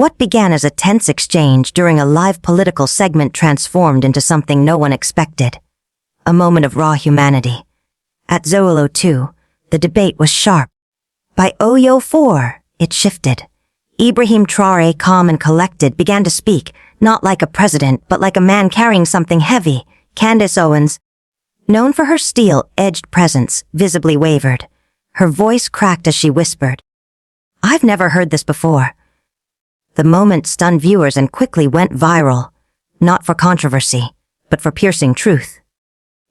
What began as a tense exchange during a live political segment transformed into something no one expected. A moment of raw humanity. At Zoolo 2, the debate was sharp. By Oyo 4, it shifted. Ibrahim Traoré, calm and collected, began to speak, not like a president, but like a man carrying something heavy. Candace Owens, known for her steel-edged presence, visibly wavered. Her voice cracked as she whispered, "I've never heard this before." The moment stunned viewers and quickly went viral, not for controversy, but for piercing truth.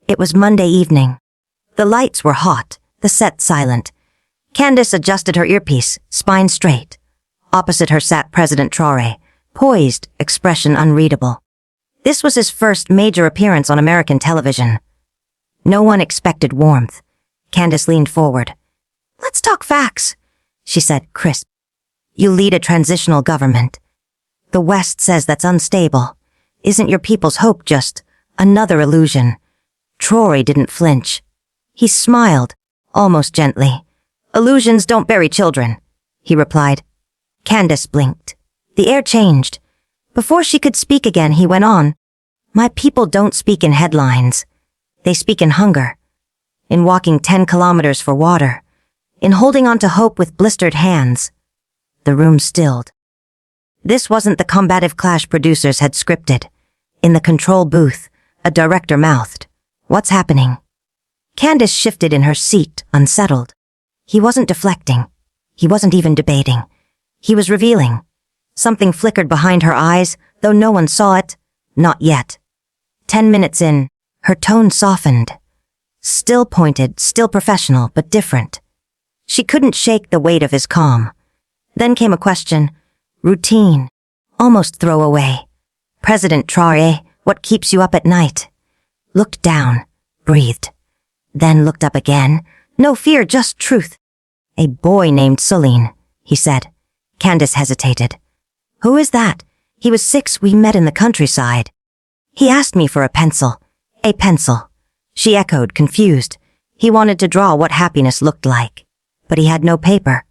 It was Monday evening. The lights were hot, the set silent. Candace adjusted her earpiece, spine straight. Opposite her sat President Traoré, poised, expression unreadable. This was his first major appearance on American television. No one expected warmth. Candace leaned forward. "Let's talk facts," she said, crisp. "You lead a transitional government. The West says that's unstable. Isn't your people's hope just another illusion?" Traoré didn't flinch. He smiled, almost gently. "Illusions don't bury children," he replied. Candace blinked. The air changed. Before she could speak again, he went on. "My people don't speak in headlines. They speak in hunger, in walking 10 kilometers for water, in holding on to hope with blistered hands." The room stilled. This wasn't the combative clash producers had scripted. In the control booth, a director mouthed, "What's happening?" Candace shifted in her seat, unsettled. He wasn't deflecting. He wasn't even debating. He was revealing. Something flickered behind her eyes, though no one saw it. Not yet. 10 minutes in, her tone softened. Still pointed, still professional, but different. She couldn't shake the weight of his calm. Then came a question. Routine. Almost throwaway. "President Traoré, what keeps you up at night?" Looked down. Breathed. Then looked up again. No fear, just truth. "A boy named Celine," he said. Candace hesitated. "Who is that?" "He was 6, we met in the countryside. He asked me for a pencil." "A pencil," she echoed, confused. He wanted to draw what happiness looked like. But he had no paper.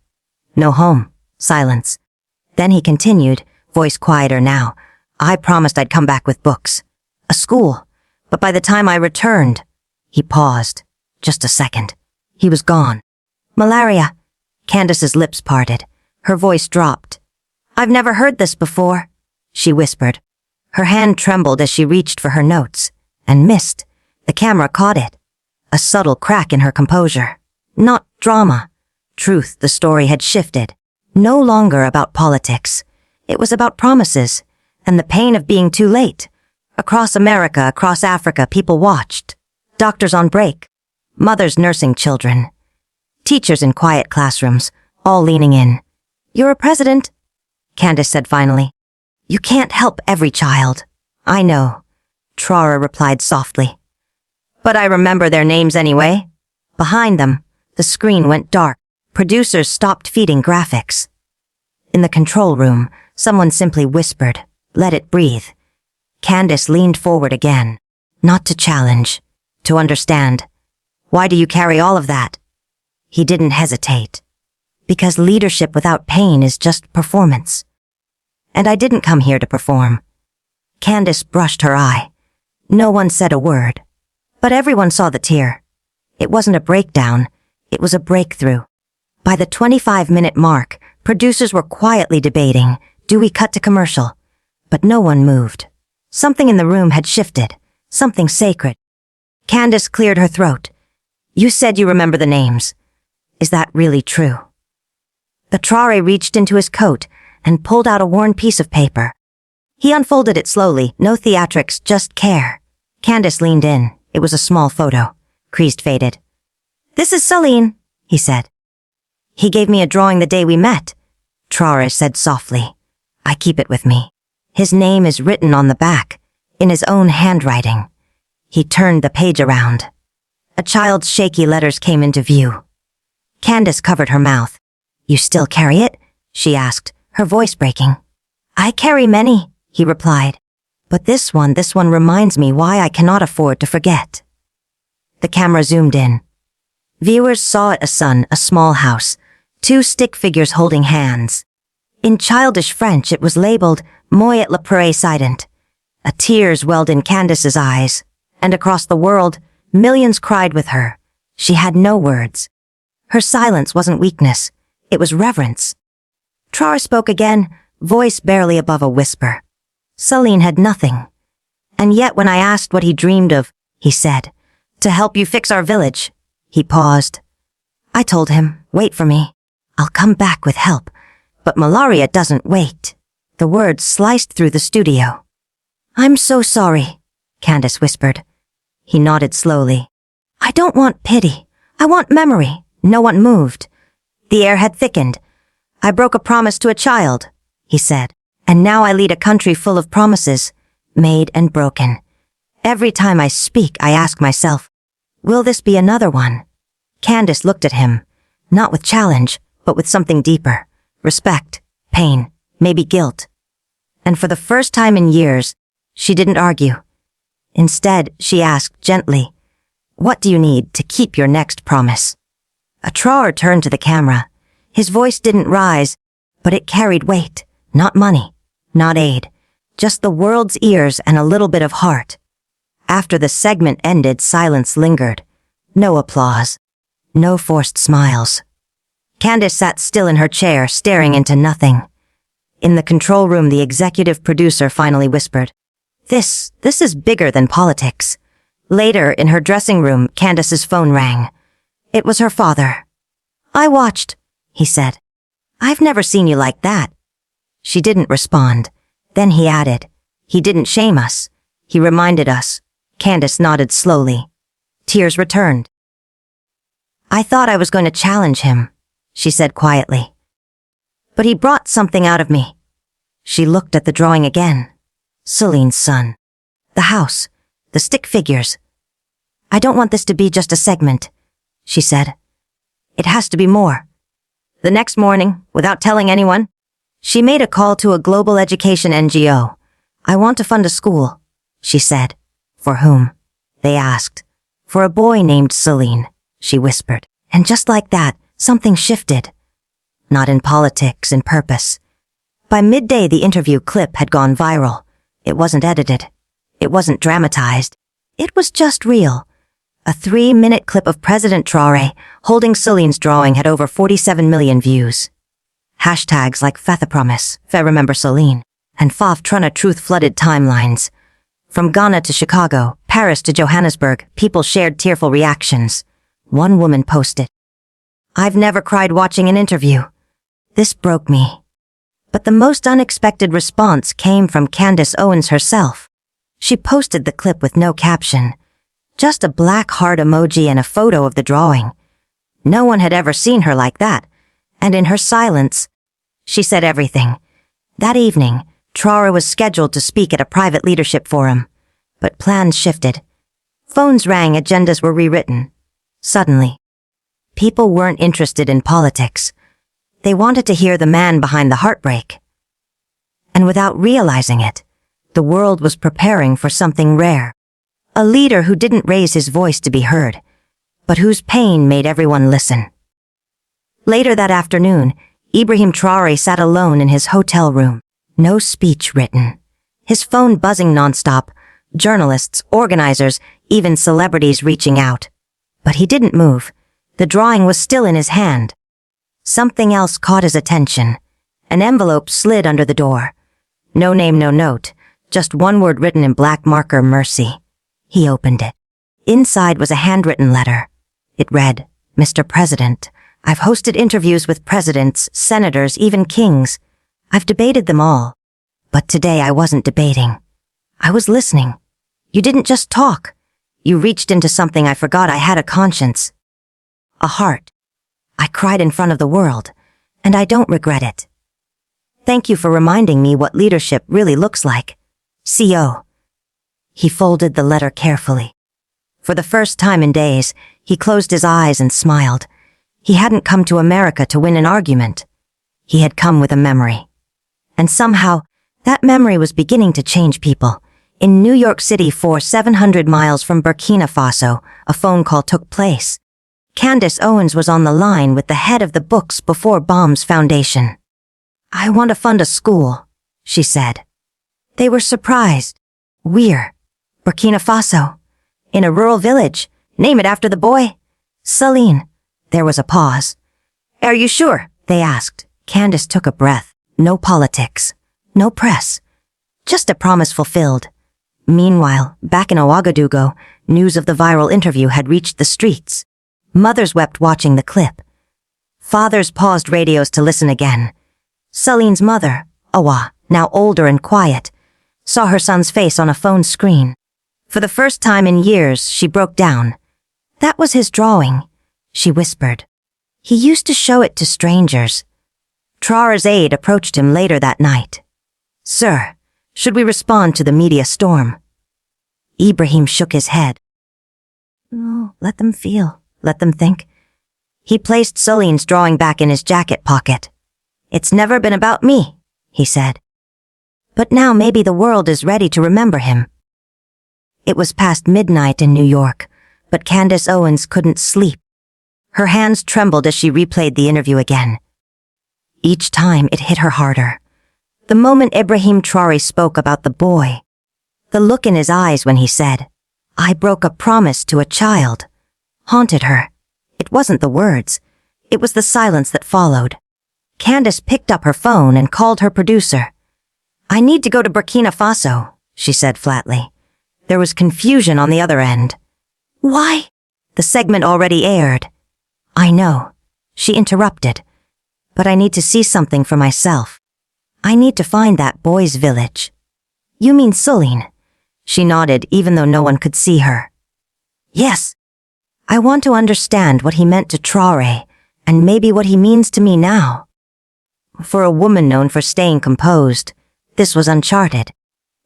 No home. Silence. Then he continued, voice quieter now. "I promised I'd come back with books. A school. But by the time I returned..." He paused. Just a second. He was gone. "Malaria." Candace's lips parted. Her voice dropped. "I've never heard this before," she whispered. Her hand trembled as she reached for her notes, and missed. The camera caught it. A subtle crack in her composure. Not drama. Truth, the story had shifted. No longer about politics. It was about promises, and the pain of being too late. Across America, across Africa, people watched. Doctors on break. Mothers nursing children. Teachers in quiet classrooms, all leaning in. "You're a president," Candace said finally. "You can't help every child." "I know," Traoré replied softly. "But I remember their names anyway." Behind them, the screen went dark. Producers stopped feeding graphics. In the control room, someone simply whispered, "Let it breathe." Candace leaned forward again. Not to challenge, to understand. "Why do you carry all of that?" He didn't hesitate. "Because leadership without pain is just performance. And I didn't come here to perform." Candace brushed her eye. No one said a word. But everyone saw the tear. It wasn't a breakdown, it was a breakthrough. By the 25-minute mark, producers were quietly debating, do we cut to commercial? But no one moved. Something in the room had shifted, something sacred. Candace cleared her throat. "You said you remember the names. Is that really true?" The Traoré reached into his coat and pulled out a worn piece of paper. He unfolded it slowly, no theatrics, just care. Candace leaned in. It was a small photo, creased, faded. "This is Celine," he said. "He gave me a drawing the day we met," Traoré said softly. "I keep it with me. His name is written on the back, in his own handwriting." He turned the page around. A child's shaky letters came into view. Candace covered her mouth. "You still carry it?" she asked, her voice breaking. "I carry many," he replied. "But this one reminds me why I cannot afford to forget." The camera zoomed in. Viewers saw it, a sun, a small house, 2 stick figures holding hands. In childish French, it was labeled Moi et le Président. A tears welled in Candace's eyes, and across the world, millions cried with her. She had no words. Her silence wasn't weakness, it was reverence. Traoré spoke again, voice barely above a whisper. Celine had nothing. And yet when I asked what he dreamed of, he said, "To help you fix our village." He paused. I told him, "Wait for me. I'll come back with help." But malaria doesn't wait. The words sliced through the studio. "I'm so sorry," Candace whispered. He nodded slowly. "I don't want pity. I want memory." No one moved. The air had thickened. "I broke a promise to a child," he said, "and now I lead a country full of promises, made and broken. Every time I speak, I ask myself, will this be another one?" Candace looked at him, not with challenge, but with something deeper. Respect, pain, maybe guilt. And for the first time in years, she didn't argue. Instead, she asked gently, "What do you need to keep your next promise?" Traoré turned to the camera. His voice didn't rise, but it carried weight. Not money, not aid, just the world's ears and a little bit of heart. After the segment ended, silence lingered. No applause. No forced smiles. Candace sat still in her chair, staring into nothing. In the control room, the executive producer finally whispered, This is bigger than politics." Later, in her dressing room, Candace's phone rang. It was her father. "I watched," he said. "I've never seen you like that." She didn't respond. Then he added, "He didn't shame us. He reminded us." Candace nodded slowly. Tears returned. "I thought I was going to challenge him," she said quietly. "But he brought something out of me." She looked at the drawing again. Celine's son. The house. The stick figures. "I don't want this to be just a segment," she said. "It has to be more." The next morning, without telling anyone, she made a call to a global education NGO. "I want to fund a school," she said. "For whom?" they asked. "For a boy named Celine," she whispered. And just like that, something shifted. Not in politics, in purpose. By midday, the interview clip had gone viral. It wasn't edited. It wasn't dramatized. It was just real. A 3-minute clip of President Traoré holding Celine's drawing had over 47 million views. Hashtags like Fathapromise, Fa Remember Celine, and Faf Truna Truth flooded timelines. From Ghana to Chicago, Paris to Johannesburg, people shared tearful reactions. One woman posted, "I've never cried watching an interview. This broke me." But the most unexpected response came from Candace Owens herself. She posted the clip with no caption. Just a black heart emoji and a photo of the drawing. No one had ever seen her like that, and in her silence, she said everything. That evening, Traoré was scheduled to speak at a private leadership forum, but plans shifted. Phones rang, agendas were rewritten. Suddenly, people weren't interested in politics. They wanted to hear the man behind the heartbreak. And without realizing it, the world was preparing for something rare. A leader who didn't raise his voice to be heard, but whose pain made everyone listen. Later that afternoon, Ibrahim Traoré sat alone in his hotel room. No speech written. His phone buzzing nonstop, journalists, organizers, even celebrities reaching out. But he didn't move. The drawing was still in his hand. Something else caught his attention. An envelope slid under the door. No name, no note, just one word written in black marker, Mercy. He opened it. Inside was a handwritten letter. It read, "Mr. President, I've hosted interviews with presidents, senators, even kings. I've debated them all. But today I wasn't debating. I was listening. You didn't just talk. You reached into something I forgot I had a conscience. A heart. I cried in front of the world, and I don't regret it. Thank you for reminding me what leadership really looks like. CO." He folded the letter carefully. For the first time in days, he closed his eyes and smiled. He hadn't come to America to win an argument. He had come with a memory. And somehow, that memory was beginning to change people. In New York City, 700 miles from Burkina Faso, a phone call took place. Candace Owens was on the line with the head of the Books Before Bombs Foundation. I want to fund a school, she said. They were surprised. We're Burkina Faso. In a rural village. Name it after the boy. Celine. There was a pause. Are you sure? They asked. Candace took a breath. No politics. No press. Just a promise fulfilled. Meanwhile, back in Ouagadougou, news of the viral interview had reached the streets. Mothers wept watching the clip. Fathers paused radios to listen again. Celine's mother, Awa, now older and quiet, saw her son's face on a phone screen. For the first time in years, she broke down. That was his drawing, she whispered. He used to show it to strangers. Traoré's aide approached him later that night. Sir, should we respond to the media storm? Ibrahim shook his head. No, let them feel. Let them think. He placed Celine's drawing back in his jacket pocket. It's never been about me, he said. But now maybe the world is ready to remember him. It was past midnight in New York, but Candace Owens couldn't sleep. Her hands trembled as she replayed the interview again. Each time it hit her harder. The moment Ibrahim Traoré spoke about the boy, the look in his eyes when he said, I broke a promise to a child, haunted her. It wasn't the words. It was the silence that followed. Candace picked up her phone and called her producer. I need to go to Burkina Faso, she said flatly. There was confusion on the other end. Why? The segment already aired. I know, she interrupted. But I need to see something for myself. I need to find that boy's village. You mean Celine? She nodded even though no one could see her. Yes. I want to understand what he meant to Traoré, and maybe what he means to me now. For a woman known for staying composed, this was uncharted.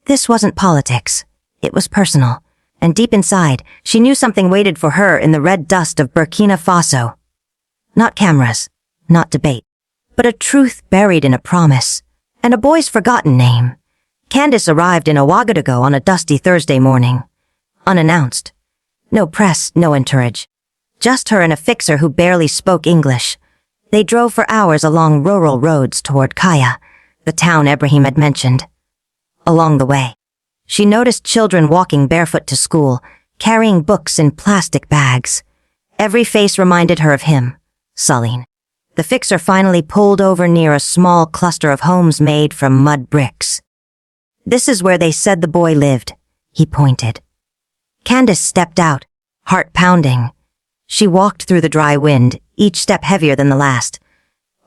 This wasn't politics. It was personal, and deep inside, she knew something waited for her in the red dust of Burkina Faso. Not cameras, not debate, but a truth buried in a promise, and a boy's forgotten name. Candace arrived in Ouagadougou on a dusty Thursday morning. Unannounced. No press, no entourage. Just her and a fixer who barely spoke English. They drove for hours along rural roads toward Kaya, the town Ibrahim had mentioned. Along the way, she noticed children walking barefoot to school, carrying books in plastic bags. Every face reminded her of him, Celine. The fixer finally pulled over near a small cluster of homes made from mud bricks. This is where they said the boy lived, he pointed. Candace stepped out, heart pounding. She walked through the dry wind, each step heavier than the last.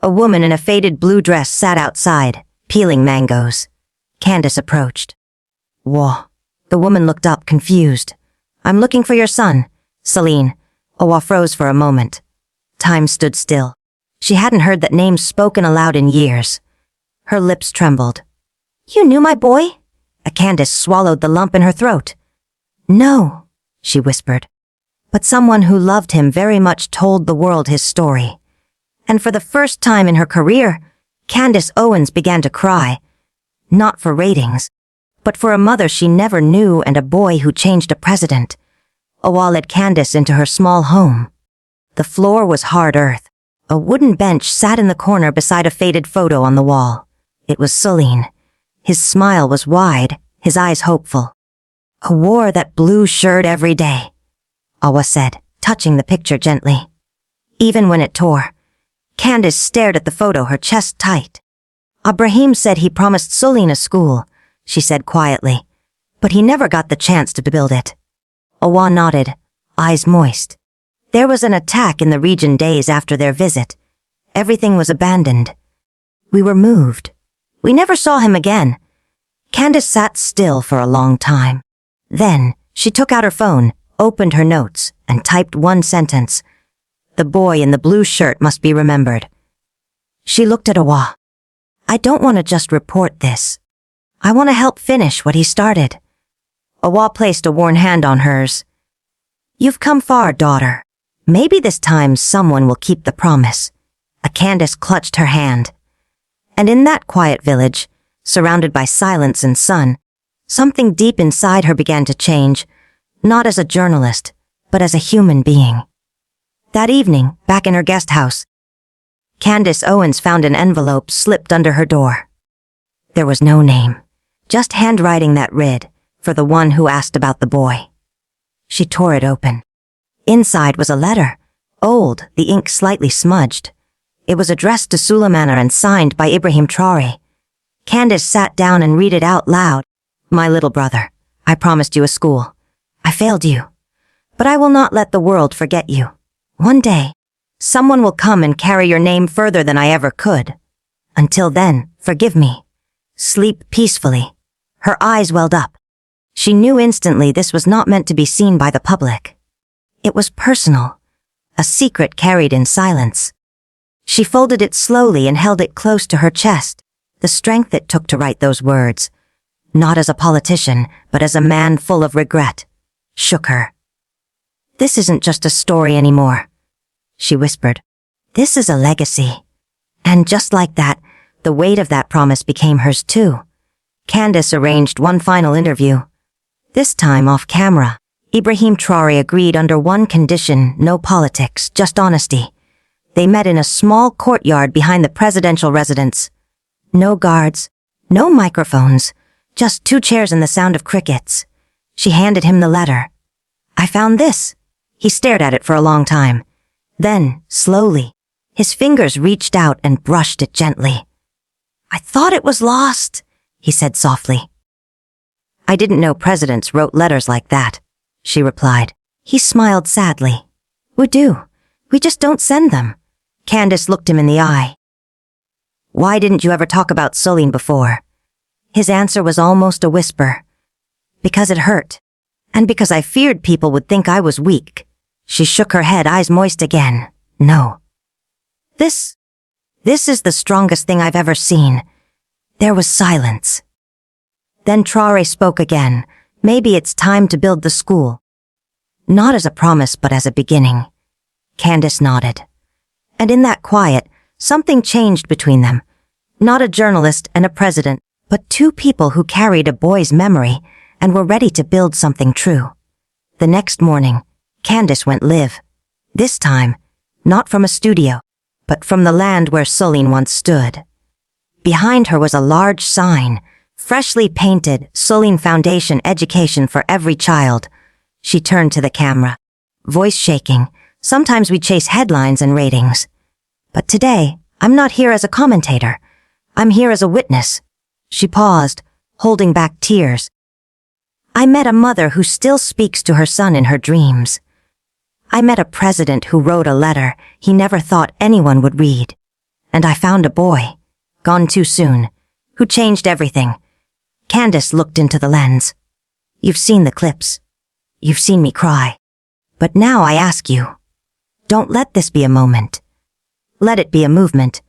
A woman in a faded blue dress sat outside, peeling mangoes. Candace approached. Whoa. The woman looked up, confused. I'm looking for your son, Celine. Awa froze for a moment. Time stood still. She hadn't heard that name spoken aloud in years. Her lips trembled. You knew my boy? Candace swallowed the lump in her throat. No, she whispered. But someone who loved him very much told the world his story. And for the first time in her career, Candace Owens began to cry. Not for ratings, but for a mother she never knew and a boy who changed a president. Awa led Candace into her small home. The floor was hard earth. A wooden bench sat in the corner beside a faded photo on the wall. It was Celine. His smile was wide, his eyes hopeful. I wore that blue shirt every day, Awa said, touching the picture gently. Even when it tore, Candace stared at the photo, her chest tight. Ibrahim said he promised Celine a school, she said quietly, but he never got the chance to build it. Awa nodded, eyes moist. There was an attack in the region days after their visit. Everything was abandoned. We were moved. We never saw him again. Candace sat still for a long time. Then, she took out her phone, opened her notes, and typed one sentence. The boy in the blue shirt must be remembered. She looked at Awa. I don't want to just report this. I want to help finish what he started. Awa placed a worn hand on hers. You've come far, daughter. Maybe this time someone will keep the promise. Candace clutched her hand. And in that quiet village, surrounded by silence and sun, something deep inside her began to change, not as a journalist, but as a human being. That evening, back in her guest house, Candace Owens found an envelope slipped under her door. There was no name, just handwriting that read, "For the one who asked about the boy." She tore it open. Inside was a letter, old, the ink slightly smudged. It was addressed to Suleimana and signed by Ibrahim Traoré. Candace sat down and read it out loud. "My little brother, I promised you a school. I failed you. But I will not let the world forget you. One day, someone will come and carry your name further than I ever could. Until then, forgive me. Sleep peacefully." Her eyes welled up. She knew instantly this was not meant to be seen by the public. It was personal, a secret carried in silence. She folded it slowly and held it close to her chest, the strength it took to write those words, not as a politician, but as a man full of regret, shook her. "This isn't just a story anymore," she whispered. "This is a legacy." And just like that, the weight of that promise became hers too. Candace arranged one final interview. This time off camera. Ibrahim Traoré agreed under one condition: no politics, just honesty. They met in a small courtyard behind the presidential residence. No guards, no microphones, just 2 chairs and the sound of crickets. She handed him the letter. "I found this." He stared at it for a long time. Then, slowly, his fingers reached out and brushed it gently. "I thought it was lost," he said softly. "I didn't know presidents wrote letters like that," she replied. He smiled sadly. "We do. We just don't send them." Candace looked him in the eye. "Why didn't you ever talk about Sulene before?" His answer was almost a whisper. "Because it hurt. And because I feared people would think I was weak." She shook her head, eyes moist again. "No. This is the strongest thing I've ever seen." There was silence. Then Traoré spoke again. "Maybe it's time to build the school." Not as a promise, but as a beginning. Candace nodded. And in that quiet, something changed between them. Not a journalist and a president, but 2 people who carried a boy's memory and were ready to build something true. The next morning, Candace went live. This time, not from a studio, but from the land where Sulene once stood. Behind her was a large sign, freshly painted, "Sulene Foundation Education for Every Child." She turned to the camera, voice shaking. "Sometimes we chase headlines and ratings. But today, I'm not here as a commentator. I'm here as a witness." She paused, holding back tears. "I met a mother who still speaks to her son in her dreams. I met a president who wrote a letter he never thought anyone would read. And I found a boy, gone too soon, who changed everything." Candace looked into the lens. "You've seen the clips. You've seen me cry. But now I ask you, don't let this be a moment. Let it be a movement."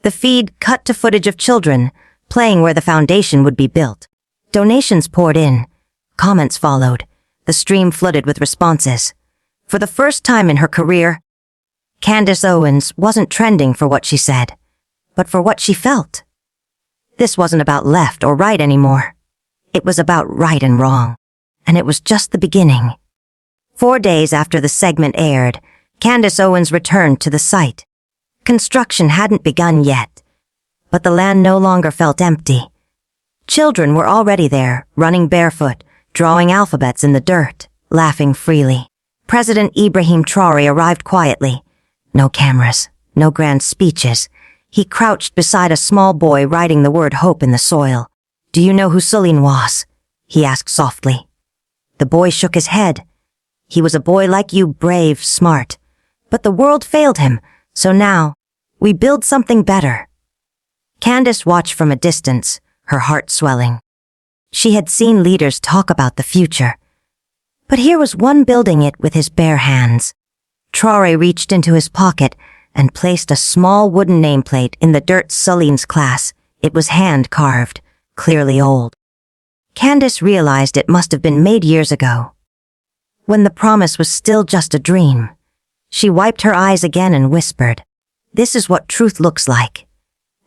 The feed cut to footage of children playing where the foundation would be built. Donations poured in. Comments followed. The stream flooded with responses. For the first time in her career, Candace Owens wasn't trending for what she said, but for what she felt. This wasn't about left or right anymore. It was about right and wrong. And it was just the beginning. 4 days after the segment aired, Candace Owens returned to the site. Construction hadn't begun yet, but the land no longer felt empty. Children were already there, running barefoot, drawing alphabets in the dirt, laughing freely. President Ibrahim Traoré arrived quietly. No cameras, no grand speeches. He crouched beside a small boy writing the word hope in the soil. "Do you know who Sulene was?" he asked softly. The boy shook his head. "He was a boy like you, brave, smart. But the world failed him, so now, we build something better." Candace watched from a distance, her heart swelling. She had seen leaders talk about the future. But here was one building it with his bare hands. Traoré reached into his pocket and placed a small wooden nameplate in the dirt. "Sulene's class." It was hand-carved, clearly old. Candace realized it must have been made years ago, when the promise was still just a dream. She wiped her eyes again and whispered, "This is what truth looks like."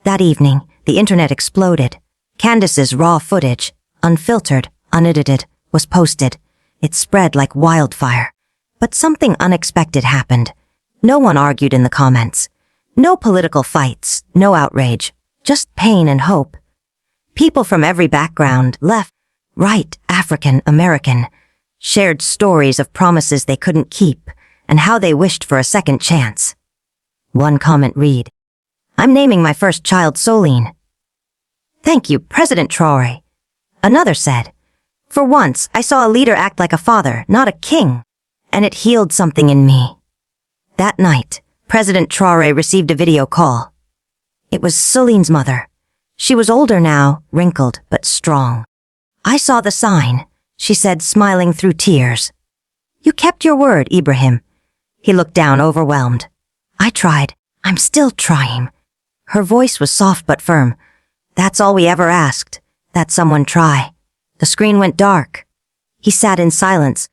That evening, the internet exploded. Candace's raw footage, unfiltered, unedited, was posted. It spread like wildfire. But something unexpected happened. No one argued in the comments. No political fights, no outrage, just pain and hope. People from every background, left, right, African, American, shared stories of promises they couldn't keep and how they wished for a second chance. One comment read, "I'm naming my first child Soline." "Thank you, President Traoré." Another said, "For once, I saw a leader act like a father, not a king, and it healed something in me." That night, President Traoré received a video call. It was Soline's mother. She was older now, wrinkled but strong. "I saw the sign," she said, smiling through tears. "You kept your word, Ibrahim." He looked down, overwhelmed. "I tried. I'm still trying." Her voice was soft but firm. "That's all we ever asked, that someone try." The screen went dark. He sat in silence,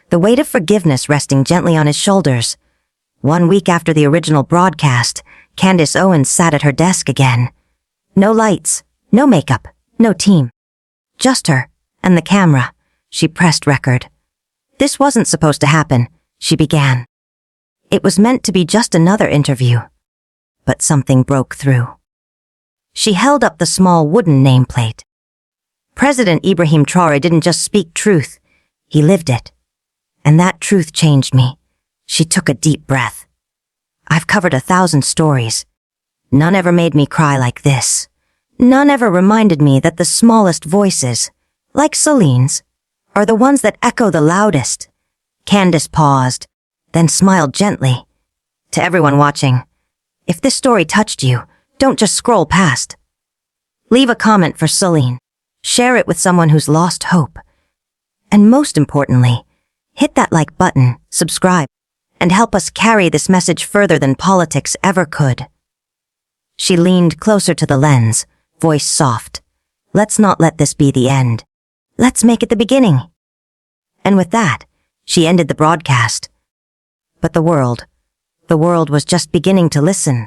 the weight of forgiveness resting gently on his shoulders. 1 week after the original broadcast, Candace Owens sat at her desk again. No lights, no makeup, no team. Just her and the camera. She pressed record. "This wasn't supposed to happen," she began. "It was meant to be just another interview." But something broke through. She held up the small wooden nameplate. President Ibrahim Traoré didn't just speak truth, he lived it. And that truth changed me. She took a deep breath. "I've covered 1,000 stories. None ever made me cry like this. None ever reminded me that the smallest voices, like Soline's, are the ones that echo the loudest." Candace paused, then smiled gently. "To everyone watching, if this story touched you, don't just scroll past. Leave a comment for Soline. Share it with someone who's lost hope. And most importantly, hit that like button, subscribe, and help us carry this message further than politics ever could." She leaned closer to the lens, voice soft. "Let's not let this be the end. Let's make it the beginning." And with that, she ended the broadcast. But the world was just beginning to listen.